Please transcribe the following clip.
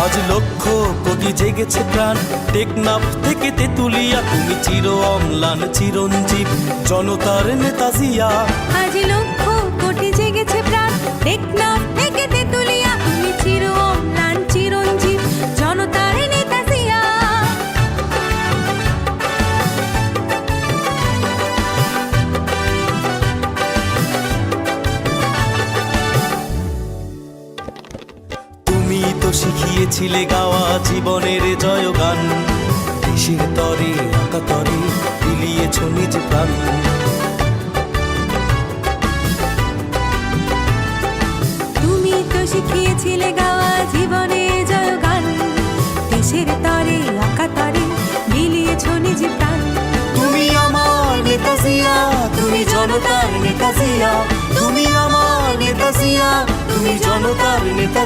আজ লক্ষ কোটি জেগেছে প্রাণ, টেকনাফ থেকে তেতুলিয়া, তুমি চির অম্লান চিরঞ্জীব জনতার নেতা জিয়া। আজ লক্ষ কোটি জেগেছে প্রাণ, টেকনাফ থেকে তেতুলিয়া, তুমি চির অম্লান চিরঞ্জীব জনতার নেতা জিয়া। তুমি তো শিখিয়েছিলে গাওয়া জীবনের জয়গান, দেশের তরে আঁকা তরে বিলিয়েছ নিজ প্রাণ। তুমি তো শিখিয়েছিলে গাওয়া জীবনের জয়গান, দেশের তরে আঁকা তরে বিলিয়েছ নিজ প্রাণ। তুমি আমার নেতা জিয়া, তুমি জনতার নেতা জিয়া, তুমি আমার নেতা জিয়া, তুমি জনতার নেতা।